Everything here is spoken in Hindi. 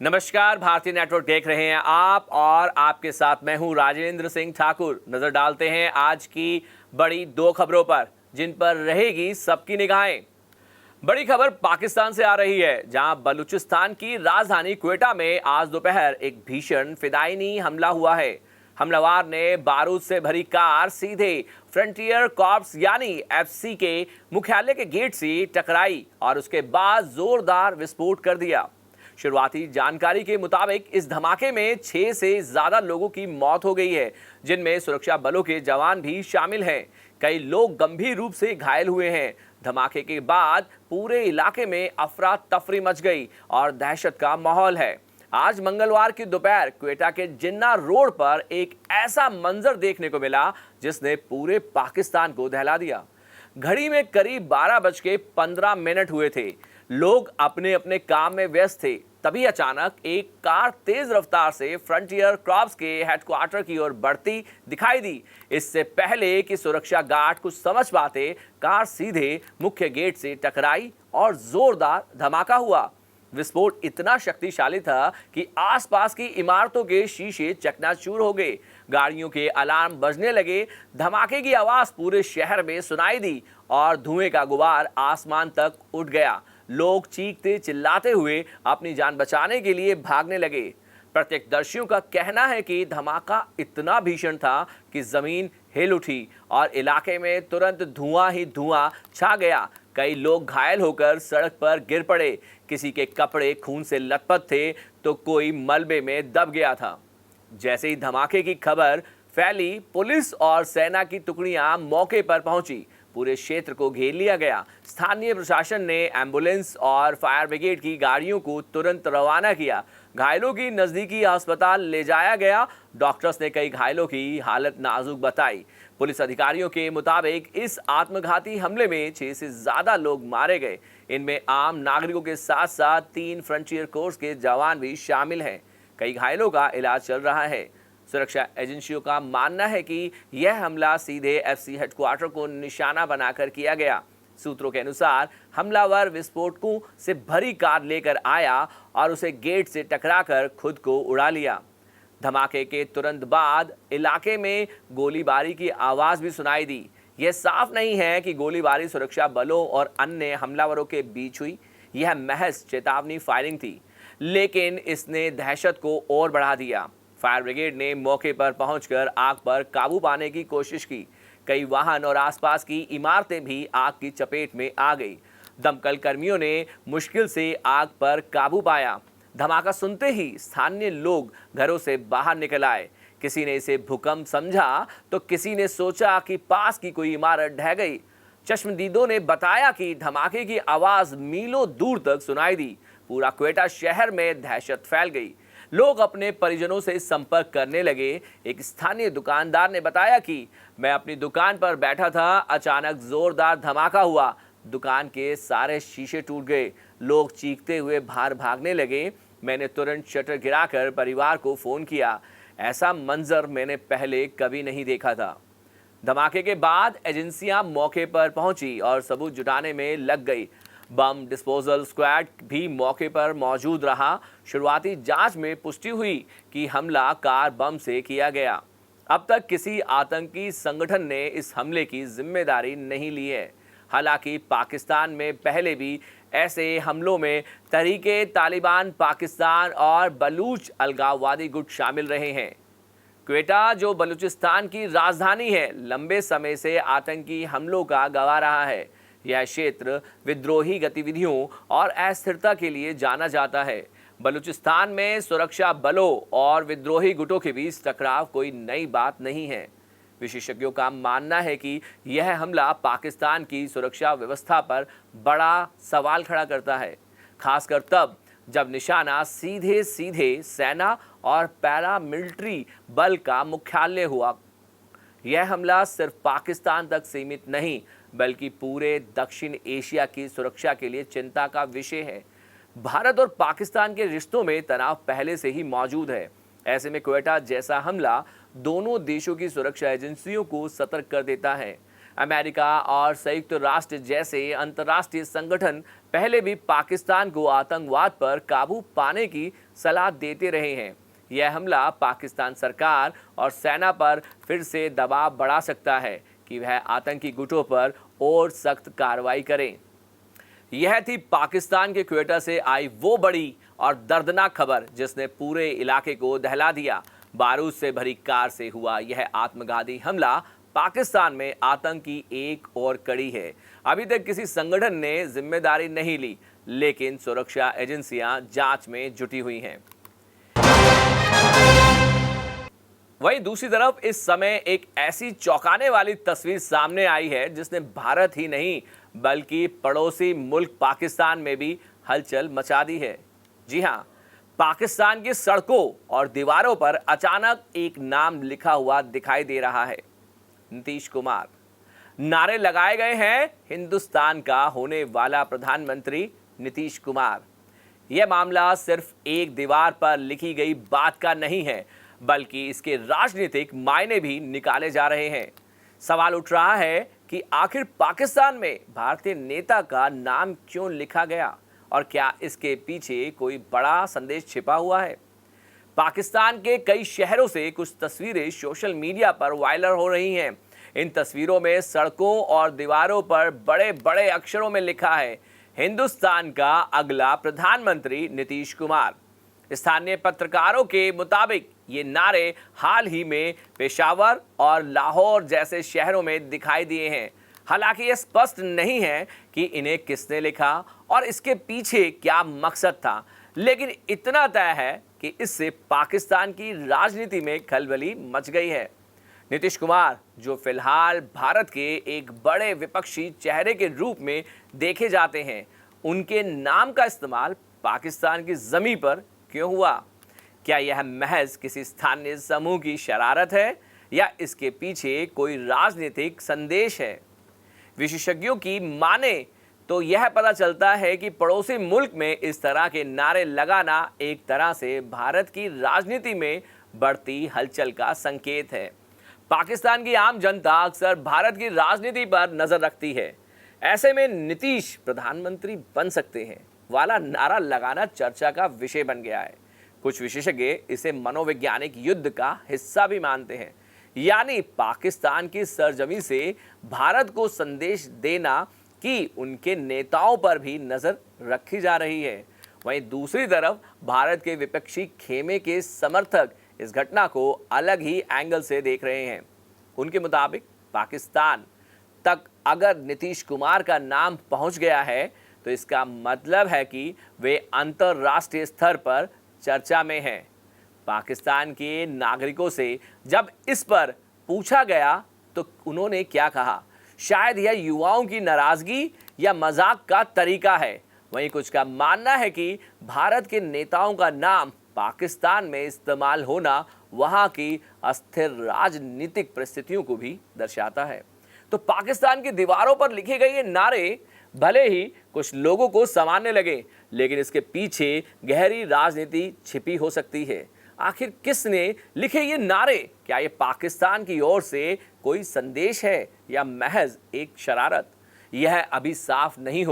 नमस्कार, भारतीय नेटवर्क देख रहे हैं आप और आपके साथ मैं हूं राजेंद्र सिंह ठाकुर। नजर डालते हैं आज की बड़ी दो खबरों पर जिन पर रहेगी सबकी निगाहें। बड़ी खबर पाकिस्तान से आ रही है, जहां बलूचिस्तान की राजधानी क्वेटा में आज दोपहर एक भीषण फिदायनी हमला हुआ है। हमलावर ने बारूद से भरी कार सीधे फ्रंटियर कॉर्प्स यानी एफसी के मुख्यालय के गेट से टकराई और उसके बाद जोरदार विस्फोट कर दिया। शुरुआती जानकारी के मुताबिक इस धमाके में 6 से ज्यादा लोगों की मौत हो गई है, जिनमें सुरक्षा बलों के जवान भी शामिल हैं। कई लोग गंभीर रूप से घायल हुए हैं। धमाके के बाद पूरे इलाके में अफरा तफरी मच गई और दहशत का माहौल है। आज मंगलवार की दोपहर क्वेटा के जिन्ना रोड पर एक ऐसा मंजर देखने को मिला जिसने पूरे पाकिस्तान को दहला दिया। घड़ी में करीब 12:15 हुए थे। लोग अपने अपने काम में व्यस्त थे। तभी अचानक एक कार तेज रफ्तार से फ्रंटियर क्रॉप्स के हेडक्वार्टर की ओर बढ़ती दिखाई दी। इससे पहले कि सुरक्षा गार्ड कुछ समझ पाते, कार सीधे मुख्य गेट से टकराई और जोरदार धमाका हुआ। विस्फोट इतना शक्तिशाली था कि आसपास की इमारतों के शीशे चकनाचूर हो गए। गाड़ियों के अलार्म बजने लगे। धमाके की आवाज पूरे शहर में सुनाई दी और धुएं का गुबार आसमान तक उठ गया। लोग चीखते चिल्लाते हुए अपनी जान बचाने के लिए भागने लगे। प्रत्यक्षदर्शियों का कहना है कि धमाका इतना भीषण था कि जमीन हिल उठी और इलाके में तुरंत धुआं ही धुआं छा गया। कई लोग घायल होकर सड़क पर गिर पड़े। किसी के कपड़े खून से लथपथ थे तो कोई मलबे में दब गया था। जैसे ही धमाके की खबर फैली, पुलिस और सेना की टुकड़ियां मौके पर पहुंची। पूरे क्षेत्र को घेर लिया गया। स्थानीय प्रशासन ने एम्बुलेंस और फायर ब्रिगेड की गाड़ियों को तुरंत रवाना किया। घायलों की नजदीकी अस्पताल ले जाया गया। डॉक्टर्स ने कई घायलों की हालत नाजुक बताई। पुलिस अधिकारियों के मुताबिक इस आत्मघाती हमले में 6 से ज्यादा लोग मारे गए। इनमें आम नागरिकों के साथ साथ 3 फ्रंटियर कोर्स के जवान भी शामिल हैं। कई घायलों का इलाज चल रहा है। सुरक्षा एजेंसियों का मानना है कि यह हमला सीधे एफसी हेडक्वार्टर को निशाना बनाकर किया गया। सूत्रों के अनुसार हमलावर विस्फोटकों से भरी कार लेकर आया और उसे गेट से टकराकर खुद को उड़ा लिया। धमाके के तुरंत बाद इलाके में गोलीबारी की आवाज भी सुनाई दी। यह साफ नहीं है कि गोलीबारी सुरक्षा बलों और अन्य हमलावरों के बीच हुई। यह महज चेतावनी फायरिंग थी, लेकिन इसने दहशत को और बढ़ा दिया। फायर ब्रिगेड ने मौके पर पहुंचकर आग पर काबू पाने की कोशिश की। कई वाहन और आसपास की इमारतें भी आग की चपेट में आ गई। दमकल कर्मियों ने मुश्किल से आग पर काबू पाया। धमाका सुनते ही स्थानीय लोग घरों से बाहर निकल आए। किसी ने इसे भूकंप समझा तो किसी ने सोचा कि पास की कोई इमारत ढह गई। चश्मदीदों ने बताया कि धमाके की आवाज मीलों दूर तक सुनाई दी। पूरा क्वेटा शहर में दहशत फैल गई। लोग अपने परिजनों से संपर्क करने लगे। एक स्थानीय दुकानदार ने बताया कि मैं अपनी दुकान पर बैठा था, अचानक जोरदार धमाका हुआ। दुकान के सारे शीशे टूट गए। लोग चीखते हुए बाहर भागने लगे। मैंने तुरंत शटर गिराकर परिवार को फोन किया। ऐसा मंजर मैंने पहले कभी नहीं देखा था। धमाके के बाद एजेंसियां मौके पर पहुंची और सबूत जुटाने में लग गई। बम डिस्पोजल स्क्वाड भी मौके पर मौजूद रहा। शुरुआती जांच में पुष्टि हुई कि हमला कार बम से किया गया। अब तक किसी आतंकी संगठन ने इस हमले की जिम्मेदारी नहीं ली है। हालांकि पाकिस्तान में पहले भी ऐसे हमलों में तहरीके तालिबान पाकिस्तान और बलूच अलगाववादी गुट शामिल रहे हैं। क्वेटा, जो बलूचिस्तान की राजधानी है, लंबे समय से आतंकी हमलों का गवाह रहा है। यह क्षेत्र विद्रोही गतिविधियों और अस्थिरता के लिए जाना जाता है। बलूचिस्तान में सुरक्षा बलों और विद्रोही गुटों के बीच टकराव कोई नई बात नहीं है। विशेषज्ञों का मानना है कि यह हमला पाकिस्तान की सुरक्षा व्यवस्था पर बड़ा सवाल खड़ा करता है, खासकर तब जब निशाना सीधे सीधे सेना और पैरामिलिट्री बल का मुख्यालय हुआ। यह हमला सिर्फ पाकिस्तान तक सीमित नहीं, बल्कि पूरे दक्षिण एशिया की सुरक्षा के लिए चिंता का विषय है। भारत और पाकिस्तान के रिश्तों में तनाव पहले से ही मौजूद है। ऐसे में क्वेटा जैसा हमला दोनों देशों की सुरक्षा एजेंसियों को सतर्क कर देता है। अमेरिका और संयुक्त राष्ट्र जैसे अंतर्राष्ट्रीय संगठन पहले भी पाकिस्तान को आतंकवाद पर काबू पाने की सलाह देते रहे हैं। यह हमला पाकिस्तान सरकार और सेना पर फिर से दबाव बढ़ा सकता है कि वह आतंकी गुटों पर और सख्त कार्रवाई करें। यह थी पाकिस्तान के क्वेटा से आई वो बड़ी और दर्दनाक खबर जिसने पूरे इलाके को दहला दिया। बारूद से भरी कार से हुआ यह आत्मघाती हमला पाकिस्तान में आतंक की एक और कड़ी है। अभी तक किसी संगठन ने जिम्मेदारी नहीं ली, लेकिन सुरक्षा एजेंसियां जांच में जुटी हुई हैं। वहीं दूसरी तरफ इस समय एक ऐसी चौंकाने वाली तस्वीर सामने आई है जिसने भारत ही नहीं बल्कि पड़ोसी मुल्क पाकिस्तान में भी हलचल मचा दी है। जी हां, पाकिस्तान की सड़कों और दीवारों पर अचानक एक नाम लिखा हुआ दिखाई दे रहा है, नीतीश कुमार। नारे लगाए गए हैं, हिंदुस्तान का होने वाला प्रधानमंत्री नीतीश कुमार। यह मामला सिर्फ एक दीवार पर लिखी गई बात का नहीं है, बल्कि इसके राजनीतिक मायने भी निकाले जा रहे हैं। सवाल उठ रहा है कि आखिर पाकिस्तान में भारतीय नेता का नाम क्यों लिखा गया और क्या इसके पीछे कोई बड़ा संदेश छिपा हुआ है। पाकिस्तान के कई शहरों से कुछ तस्वीरें सोशल मीडिया पर वायरल हो रही हैं। इन तस्वीरों में सड़कों और दीवारों पर बड़े बड़े अक्षरों में लिखा है, हिंदुस्तान का अगला प्रधानमंत्री नीतीश कुमार। स्थानीय पत्रकारों के मुताबिक ये नारे हाल ही में पेशावर और लाहौर जैसे शहरों में दिखाई दिए हैं। हालांकि यह स्पष्ट नहीं है कि इन्हें किसने लिखा और इसके पीछे क्या मकसद था, लेकिन इतना तय है कि इससे पाकिस्तान की राजनीति में खलबली मच गई है। नीतीश कुमार, जो फिलहाल भारत के एक बड़े विपक्षी चेहरे के रूप में देखे जाते हैं, उनके नाम का इस्तेमाल पाकिस्तान की जमीन पर क्यों हुआ? क्या यह महज किसी स्थानीय समूह की शरारत है या इसके पीछे कोई राजनीतिक संदेश है? विशेषज्ञों की माने तो यह पता चलता है कि पड़ोसी मुल्क में इस तरह के नारे लगाना एक तरह से भारत की राजनीति में बढ़ती हलचल का संकेत है। पाकिस्तान की आम जनता अक्सर भारत की राजनीति पर नजर रखती है। ऐसे में नीतीश प्रधानमंत्री बन सकते हैं वाला नारा लगाना चर्चा का विषय बन गया है। कुछ विशेषज्ञ इसे मनोवैज्ञानिक युद्ध का हिस्सा भी मानते हैं, यानी पाकिस्तान की सरजमी से भारत को संदेश देना कि उनके नेताओं पर भी नजर रखी जा रही है। वहीं दूसरी तरफ भारत के विपक्षी खेमे के समर्थक इस घटना को अलग ही एंगल से देख रहे हैं। उनके मुताबिक पाकिस्तान तक अगर नीतीश कुमार का नाम पहुंच गया है तो इसका मतलब है कि वे अंतर्राष्ट्रीय स्तर पर चर्चा में हैं। पाकिस्तान के नागरिकों से जब इस पर पूछा गया तो उन्होंने क्या कहा? शायद यह युवाओं की नाराजगी या मजाक का तरीका है। वहीं कुछ का मानना है कि भारत के नेताओं का नाम पाकिस्तान में इस्तेमाल होना वहां की अस्थिर राजनीतिक परिस्थितियों को भी दर्शाता है। तो पाकिस्तान की दीवारों पर लिखे गए ये नारे भले ही कुछ लोगों को सामान्य लगे, लेकिन इसके पीछे गहरी राजनीति छिपी हो सकती है। आखिर किसने लिखे ये नारे? क्या ये पाकिस्तान की ओर से कोई संदेश है या महज एक शरारत? यह अभी साफ नहीं हो